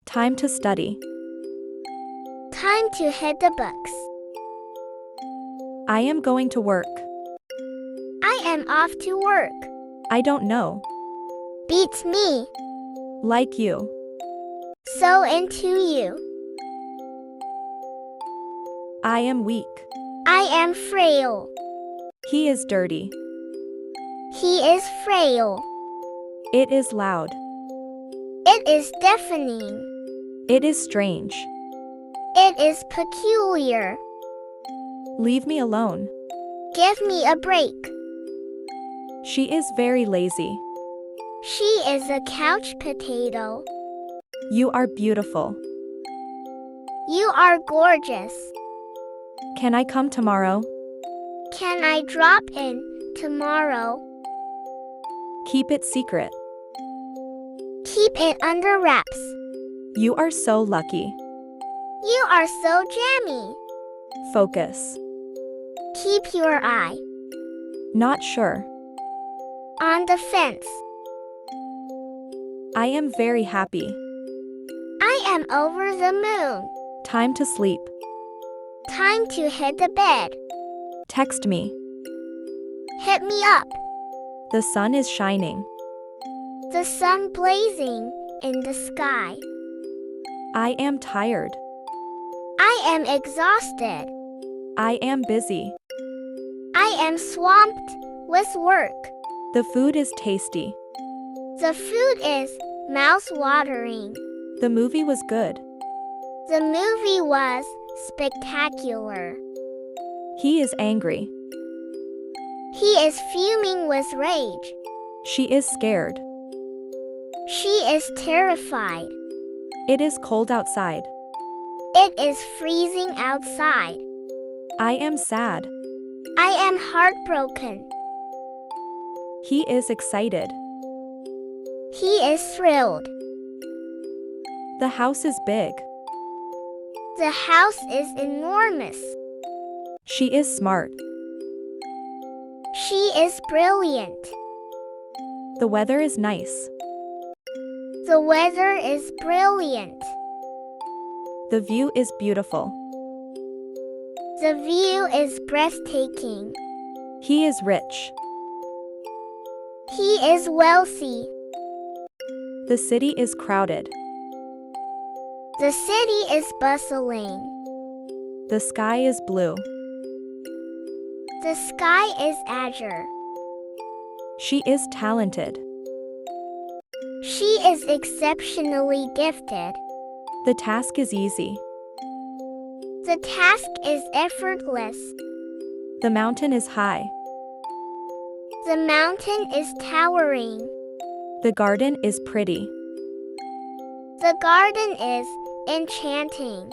Time to study. Time to hit the books. I am going to work. I am off to work. I don't know. Beats me. Like you. So into you. I am weak. I am frail. He is dirty. He is frail. It is loud. It is deafening. It is strange. It is peculiar. Leave me alone. Give me a break. She is very lazy. She is a couch potato. You are beautiful. You are gorgeous. Can I come tomorrow? Can I drop in tomorrow? Keep it secret. Keep it under wraps. You are so lucky. You are so jammy. Focus. Keep your eye Not sure. on the fence. I am very happy. I am over the moon. Time to sleep. Time to hit the bed. Text me. Hit me up. The sun is shining. The sun blazing in the sky. I am tired. I am exhausted. I am busy. I am swamped with work. The food is tasty. The food is mouth-watering. The movie was good. The movie was spectacular. He is angry. He is fuming with rage. She is scared. She is terrified. It is cold outside. It is freezing outside. I am sad. I am heartbroken. He is excited. He is thrilled. The house is big. The house is enormous. She is smart. She is brilliant. The weather is nice. The weather is brilliant. The view is beautiful. The view is breathtaking. He is rich. He is wealthy. The city is crowded. The city is bustling. The sky is blue. The sky is azure. She is talented. She is exceptionally gifted. The task is easy. The task is effortless. The mountain is high. The mountain is towering. The garden is pretty. The garden is enchanting.